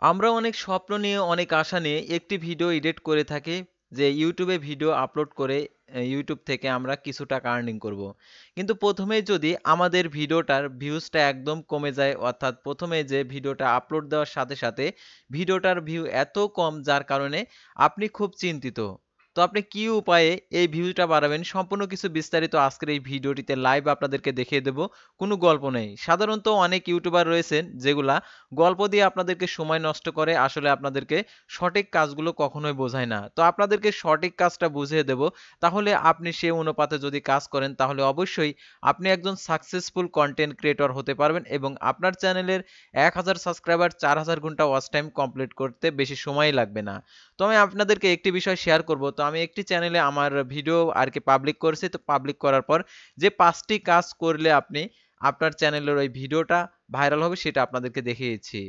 আমরা অনেক স্বপ্ন নিয়ে অনেক আশা নিয়ে একটি ভিডিও এডিট করে থাকি যে ইউটিউবে ভিডিও আপলোড করে ইউটিউব থেকে আমরা কিছু টাকা আর্নিং করব। কিন্তু প্রথমেই যদি আমাদের ভিডিওটার ভিউজটা একদম কমে যায়, অর্থাৎ প্রথমে যে ভিডিওটা আপলোড দেওয়ার সাথে সাথে ভিডিওটার ভিউ এত কম যার কারণে আপনি খুব চিন্তিত। তো আপনি কি উপায়ে এই ভিউটা বাড়াবেন সম্পূর্ণ কিছু বিস্তারিত আজকের এই ভিডিওটিতে লাইভ আপনাদেরকে দেখিয়ে দেব। কোনো গল্প নেই। সাধারণত অনেক ইউটিউবার রয়েছেন যেগুলা গল্প দিয়ে আপনাদেরকে সময় নষ্ট করে, আসলে আপনাদেরকে সঠিক কাজগুলো কখনোই বোঝায় না। তো আপনাদেরকে সঠিক কাজটা বুঝিয়ে দেব। তাহলে আপনি সে অনুপাতে যদি কাজ করেন তাহলে অবশ্যই আপনি একজন সাকসেসফুল কন্টেন্ট ক্রিয়েটর হতে পারবেন এবং আপনার চ্যানেলের 1000 সাবস্ক্রাইবার 4000 ঘন্টা ওয়াচ টাইম কমপ্লিট করতে বেশি সময় লাগবে না। তো আমি আপনাদেরকে একটি বিষয় শেয়ার করব। তো আমি একটি চ্যানেলে আমার ভিডিও আর কি পাবলিক করেছি। তো পাবলিক করার পর যে 5টি কাজ করলে আপনি আপনার চ্যানেলের ওই ভিডিওটা ভাইরাল হবে সেটা আপনাদেরকে দেখিয়েছি।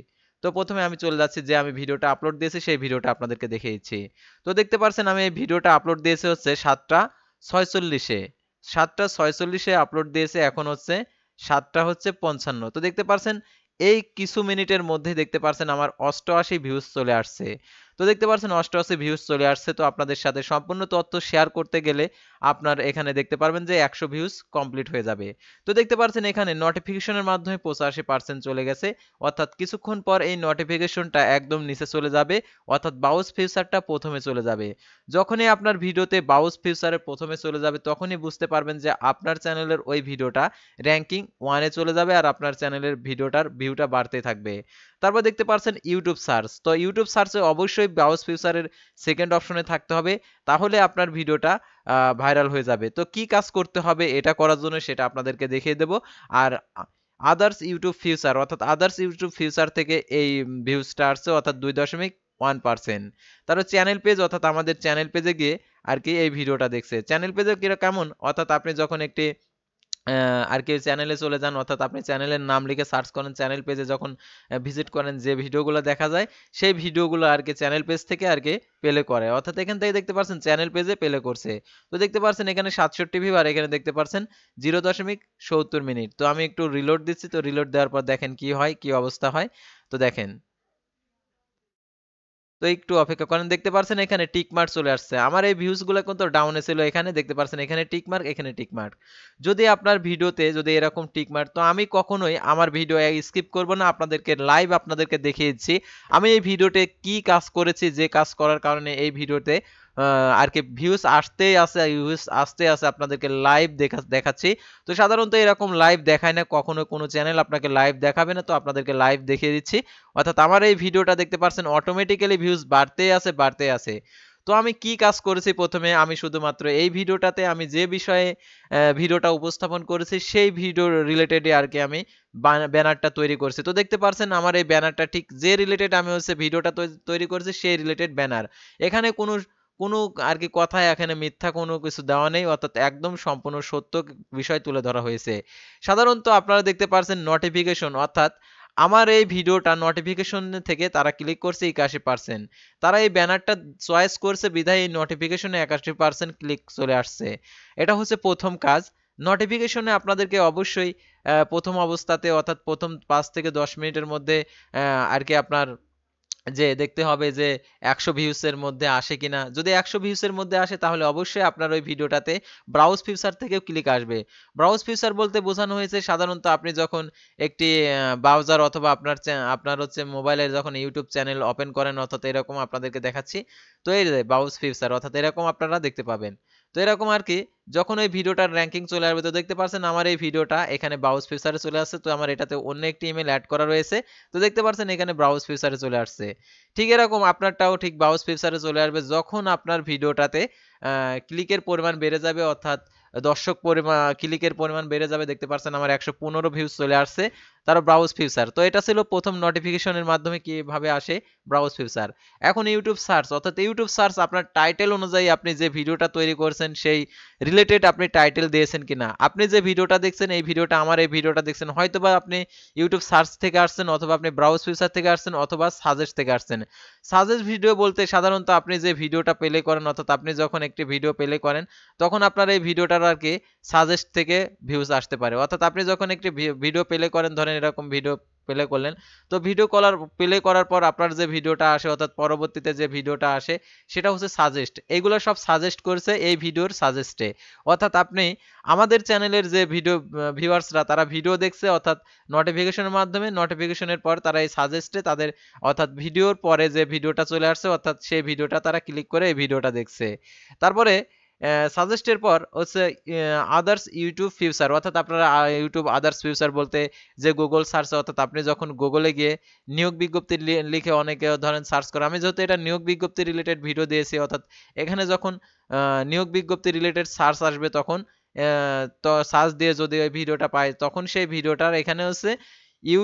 তো প্রথমে আমি চলে যাচ্ছি যে আমি ভিডিওটা আপলোড দিয়েছি সেই ভিডিওটা আপনাদেরকে দেখিয়েছি। তো দেখতে পাচ্ছেন আমি এই ভিডিওটা আপলোড দিয়েছি হচ্ছে 7টা 46-এ। 7টা 46-এ আপলোড দিয়েছে, এখন হচ্ছে 7টা 55। তো দেখতে পাচ্ছেন এই কিছু মিনিটের মধ্যে দেখতে পাচ্ছেন আমার 88 ভিউজ চলে আসছে। তো দেখতে পাচ্ছেন 88 ভিউজ চলে আসছে। তো আপনাদের সাথে সম্পূর্ণ তথ্য শেয়ার করতে গেলে আপনার এখানে দেখতে পারবেন যে 100 ভিউজ কমপ্লিট হয়ে যাবে। তো দেখতে পাচ্ছেন এখানে নোটিফিকেশনের মাধ্যমে 85% চলে গেছে, অর্থাৎ কিছুক্ষণ পর এই নোটিফিকেশনটা একদম নিচে চলে যাবে, অর্থাৎ বাউস ফিচারটা প্রথমে চলে যাবে। যখনই আপনার ভিডিওতে বাউস ফিচারে প্রথমে চলে যাবে তখনই বুঝতে পারবেন যে আপনার চ্যানেলের ওই ভিডিওটা র্যাঙ্কিং 1-এ চলে যাবে আর আপনার চ্যানেলের ভিডিওটার ভিউটা বাড়তে থাকবে। তারপর দেখতে পাচ্ছেন ইউটিউব সার্চ। তো ইউটিউব সার্চে অবশ্যই বাউস ফিচারের সেকেন্ড অপশনে থাকতে হবে, তাহলে আপনার ভিডিওটা ভাইরাল হয়ে যাবে। তো কি কাজ করতে হবে এটা করার জন্য সেটা আপনাদেরকে দেখিয়ে দেব। আর আদার্স ইউটিউব ফিউচার, অর্থাৎ আদার্স ইউটিউব ফিউচার থেকে এই ভিউজটা আসছে, অর্থাৎ 2.1%। তারপর চ্যানেল পেজ, অর্থাৎ আমাদের চ্যানেল পেজে গিয়ে আর কি এই ভিডিওটা দেখছে। চ্যানেল পেজে কিরকম কেমন, অর্থাৎ আপনি যখন একটি আর কি চ্যানেলে চলে যান, অর্থাৎ আপনি চ্যানেলের নাম লিখে সার্চ করেন, চ্যানেল পেজে যখন ভিজিট করেন যে ভিডিওগুলো দেখা যায় সেই ভিডিওগুলো আর কি চ্যানেল পেজ থেকে আর কি প্লে করে, অর্থাৎ এখান থেকে দেখতে পাচ্ছেন চ্যানেল পেজে প্লে করছে। তো দেখতে পাচ্ছেন এখানে 67 ভিউ আর এখানে দেখতে পাচ্ছেন 0.70 মিনিট। তো আমি একটু রিলোড দিচ্ছি। তো রিলোড দেওয়ার পর দেখেন কি হয়, কি অবস্থা হয়। তো দেখেন, তো একটু অপেক্ষা করেন, দেখতে পারছেন এখানে টিক মার্ক চলে আসছে। আমার এই ভিউজ গুলো কিন্তু ডাউনে ছিল, এখানে দেখতে পারছেন এখানে টিক মার্ক, এখানে টিক মার্ক। যদি আপনার ভিডিওতে যদি এরকম টিক মার্ক, তো আমি কখনোই আমার ভিডিও স্কিপ করব না, আপনাদেরকে লাইভ আপনাদেরকে দেখিয়ে দিচ্ছি আমি এই ভিডিওতে কি কাজ করেছি, যে কাজ করার কারণে এই ভিডিওতে আর কি ভিউজ আসতে আছে আপনাদেরকে লাইভ দেখাচ্ছি। তো সাধারণত এরকম লাইভ দেখায় না, কখনো কোনো চ্যানেল আপনাকে লাইভ দেখাবে না, তো আপনাদেরকে লাইভ দেখিয়ে দিচ্ছি। অর্থাৎ আমার এই ভিডিওটা দেখতে পাচ্ছেন অটোমেটিক্যালি ভিউজ বাড়তেই আছে। তো আমি কি কাজ করেছি, প্রথমে আমি শুধুমাত্র এই ভিডিওটাতে আমি যে বিষয়ে ভিডিওটা উপস্থাপন করেছি সেই ভিডিও রিলেটেডই আর কি আমি ব্যানারটা তৈরি করেছি। তো দেখতে পাচ্ছেন আমার এই ব্যানারটা ঠিক যে রিলেটেড আমি হচ্ছে ভিডিওটা তৈরি করেছি সেই রিলেটেড ব্যানার। এখানে কোনো কোনো আর কি কথায় এখানে মিথ্যা কোনো কিছু দেওয়া নেই, অর্থাৎ একদম সম্পূর্ণ সত্য বিষয় তুলে ধরা হয়েছে। সাধারণত আপনারা দেখতে পাচ্ছেন নোটিফিকেশন, অর্থাৎ আমার এই ভিডিওটা নোটিফিকেশন থেকে তারা ক্লিক করছে 81%। তারা এই ব্যানারটা চয়েস করছে বিধায় এই নোটিফিকেশনে 81% ক্লিক চলে আসছে। এটা হচ্ছে প্রথম কাজ। নোটিফিকেশনে আপনাদেরকে অবশ্যই প্রথম অবস্থাতে, অর্থাৎ প্রথম 5 থেকে 10 মিনিটের মধ্যে আর কি আপনার যে দেখতে হবে যে 100 ভিউসের মধ্যে আসে কিনা। যদি 100 ভিউসের মধ্যে আসে তাহলে অবশ্যই আপনার ওই ভিডিওটাতে ব্রাউজ ফিচার থেকেও ক্লিক আসবে। ব্রাউজ ফিচার বলতে বোঝানো হয়েছে সাধারণত আপনি যখন একটি ব্রাউজার অথবা আপনার হচ্ছে মোবাইলের যখন ইউটিউব চ্যানেল ওপেন করেন, অর্থাৎ এরকম আপনাদেরকে দেখাচ্ছি। তো এই যে ব্রাউজ ফিচার, অর্থাৎ এরকম আপনারা দেখতে পাবেন। তো এরকম আর কি যখন ওই ভিডিওটার র্যাঙ্কিং চলে আসবে, তো দেখতে পাচ্ছেন আমার এই ভিডিওটা এখানে ব্রাউজ ফিচারে চলে আসছে। তো আমার এটাতে অন্য একটি ইমেল অ্যাড করা রয়েছে। তো দেখতে পাচ্ছেন এখানে ব্রাউজ ফিচারে চলে আসছে। ঠিক এরকম আপনারটাও ঠিক ব্রাউজ ফিচারে চলে আসবে যখন আপনার ভিডিওটাতে ক্লিকের পরিমাণ বেড়ে যাবে, অর্থাৎ ক্লিকের পরিমাণ বেড়ে যাবে। দেখতে পাচ্ছেন আমার 115 ভিউজ চলে আসছে, তার ব্রাউজ ফিচার। তো এটা ছিল প্রথম নোটিফিকেশনের মাধ্যমে কিভাবে আসে ব্রাউজ ফিচার। এখন ইউটিউব সার্চ, অর্থাৎ ইউটিউব সার্চ আপনার টাইটেল অনুযায়ী আপনি যে ভিডিওটা তৈরি করছেন সেই রিলেটেড আপনি টাইটেল দিয়েছেন কিনা। আপনি যে ভিডিওটা দেখছেন এই ভিডিওটা, আমার এই ভিডিওটা দেখছেন, হয়তোবা আপনি ইউটিউব সার্চ থেকে আসছেন, অথবা আপনি ব্রাউজ ফিচার থেকে আসছেন, অথবা সাজেস্ট থেকে আসছেন। সাজেস্ট ভিডিও বলতে সাধারণত আপনি যে ভিডিওটা প্লে করেন, অর্থাৎ আপনি যখন একটি ভিডিও প্লে করেন তখন আপনার এই ভিডিওটার আর কি সাজেস্ট থেকে ভিউজ আসতে পারে। অর্থাৎ আপনি যখন একটি ভিডিও প্লে করেন, ধরেন এরকম ভিডিও প্লে করলেন। তো ভিডিও প্লে করার পর আপনার যে ভিডিওটা আসে অর্থাৎ পরবর্তীতে যে ভিডিওটা আসে সেটা হচ্ছে সাজেস্ট। এগুলো সব সাজেস্ট করছে এই ভিডিওর সাজেস্টে। অর্থাৎ আপনি আমাদের চ্যানেলের যে ভিডিও ভিউয়ার্সরা তারা ভিডিও দেখছে অর্থাৎ নোটিফিকেশনের মাধ্যমে, নোটিফিকেশনের পর তারা এই সাজেস্টে তাদের অর্থাৎ ভিডিওর পরে যে ভিডিওটা চলে আসছে অর্থাৎ সেই ভিডিওটা তারা ক্লিক করে এই ভিডিওটা দেখছে। তারপরে সাজেস্টের পর হচ্ছে আদার্স ইউটিউব ফিউচার অর্থাৎ আপনারা ইউটিউব আদার্স ফিউচার বলতে যে গুগল সার্চ অর্থাৎ আপনি যখন গুগলে গিয়ে নিয়োগ বিজ্ঞপ্তি লিখে অনেকে ধরেন সার্চ করে, আমি যেহেতু এটা নিয়োগ বিজ্ঞপ্তি রিলেটেড ভিডিও দিয়েছি অর্থাৎ এখানে যখন নিয়োগ বিজ্ঞপ্তি রিলেটেড সার্চ আসবে তখন তো সার্চ দিয়ে যদি ওই ভিডিওটা পাই তখন সেই ভিডিওটার এখানে হচ্ছে ইউ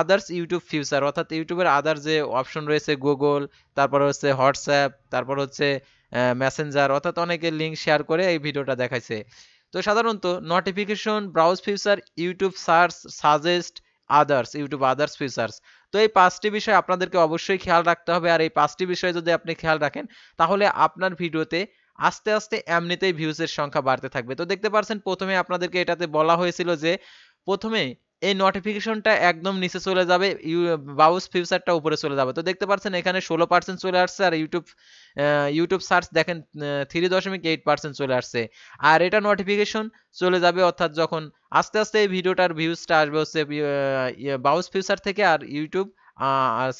আদার্স ইউটিউব ফিউচার অর্থাৎ ইউটিউবের আদার যে অপশন রয়েছে গুগল, তারপর হচ্ছে হোয়াটসঅ্যাপ, তারপর হচ্ছে মেসেঞ্জার অর্থাৎ অনেকে লিঙ্ক শেয়ার করে এই ভিডিওটা দেখাইছে। তো সাধারণত notification, browse future, YouTube search, suggest, others, YouTube others features. তো এই 5টি বিষয় আপনাদেরকে অবশ্যই খেয়াল রাখতে হবে। আর এই 5টি বিষয় যদি আপনি খেয়াল রাখেন তাহলে আপনার ভিডিওতে আস্তে আস্তে এমনিতেই ভিউজের সংখ্যা বাড়তে থাকবে। তো দেখতে পাচ্ছেন প্রথমে আপনাদেরকে এটাতে বলা হয়েছিল যে প্রথমে এই নোটিফিকেশনটা একদম নিচে চলে যাবে, ব্রাউজ ফিউচারটা উপরে চলে যাবে। তো দেখতে পাচ্ছেন এখানে 16% চলে আসছে আর ইউটিউব সার্চ দেখেন 3.8% চলে আসছে। আর এটা নোটিফিকেশন চলে যাবে অর্থাৎ যখন আস্তে আস্তে এই ভিডিওটার ভিউজটা আসবে হচ্ছে ব্রাউজ ফিউচার থেকে আর ইউটিউব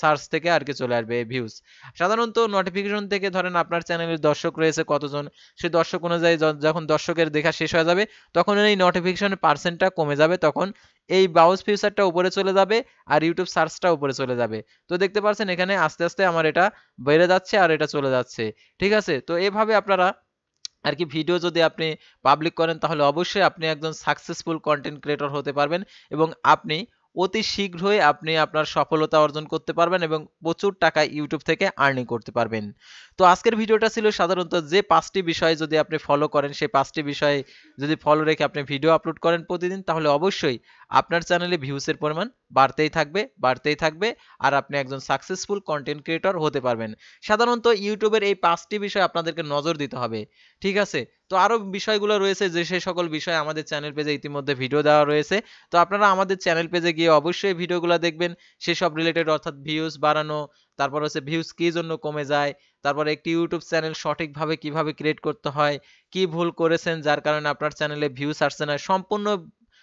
সার্চ থেকে আর কি চলে আসবে এই ভিউজ। সাধারণত নোটিফিকেশন থেকে ধরেন আপনার চ্যানেলের দর্শক রয়েছে কতজন, সেই দর্শক অনুযায়ী যখন দর্শকের দেখা শেষ হয়ে যাবে তখন এই নোটিফিকেশনের পার্সেন্টটা কমে যাবে, তখন এই ব্রাউজ ফিউচারটা উপরে চলে যাবে আর ইউটিউব সার্চটা উপরে চলে যাবে। তো দেখতে পাচ্ছেন এখানে আস্তে আস্তে আমার এটা বেড়ে যাচ্ছে আর এটা চলে যাচ্ছে। ঠিক আছে, তো এভাবে আপনারা আর কি ভিডিও যদি আপনি পাবলিক করেন তাহলে অবশ্যই আপনি একজন সাকসেসফুল কন্টেন্ট ক্রিয়েটর হতে পারবেন এবং আপনি অতি শীঘ্রই আপনি আপনার সফলতা অর্জন করতে পারবেন এবং প্রচুর টাকা ইউটিউব থেকে আর্নিং করতে পারবেন। তো আজকের ভিডিওটা ছিল সাধারণত যে 5টি বিষয় যদি আপনি ফলো করেন, সেই 5টি বিষয়ে যদি ফলো রেখে আপনি ভিডিও আপলোড করেন প্রতিদিন তাহলে অবশ্যই আপনার চ্যানেলে ভিউসের পরিমাণ বাড়তেই থাকবে বাড়তেই থাকবে আর আপনি একজন সাকসেসফুল কন্টেন্ট ক্রিয়েটর হতে পারবেন। সাধারণত ইউটিউবের এই 5টি বিষয় আপনাদেরকে নজর দিতে হবে। ঠিক আছে, তো আরো বিষয়গুলো রয়েছে যে সেই সকল বিষয় আমাদের চ্যানেল পেজে ইতিমধ্যে ভিডিও দেওয়া রয়েছে। তো আপনারা আমাদের চ্যানেল পেজে গিয়ে অবশ্যই ভিডিওগুলো দেখবেন, সেসব রিলেটেড অর্থাৎ ভিউজ বাড়ানো, তারপর হচ্ছে ভিউজ কি জন্য কমে যায়, তারপর একটি ইউটিউব চ্যানেল সঠিকভাবে কিভাবে ক্রিয়েট করতে হয়, কি ভুল করেছেন যার কারণে আপনার চ্যানেলে ভিউজ আসছে না, সম্পূর্ণ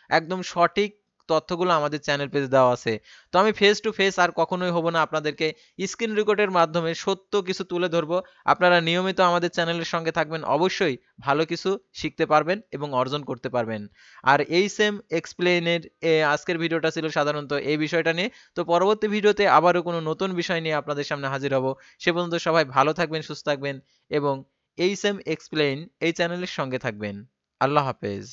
একদম সঠিক তথ্যগুলো আমাদের চ্যানেল পেজে দেওয়া আছে। তো আমি ফেস টু ফেস আর কখনোই হব না, আপনাদেরকে স্ক্রিন রেকর্ডের মাধ্যমে সত্য কিছু তুলে ধরবো। আপনারা নিয়মিত আমাদের চ্যানেলের সঙ্গে থাকবেন, অবশ্যই ভালো কিছু শিখতে পারবেন এবং অর্জন করতে পারবেন। আর এই সেম এক্সপ্লেইনের আজকের ভিডিওটা ছিল সাধারণত এই বিষয়টা নিয়ে। তো পরবর্তী ভিডিওতে আবারও কোনো নতুন বিষয় নিয়ে আপনাদের সামনে হাজির হব। সে পর্যন্ত সবাই ভালো থাকবেন, সুস্থ থাকবেন এবং এই সেম এক্সপ্লেইন এই চ্যানেলের সঙ্গে থাকবেন। আল্লাহ হাফেজ।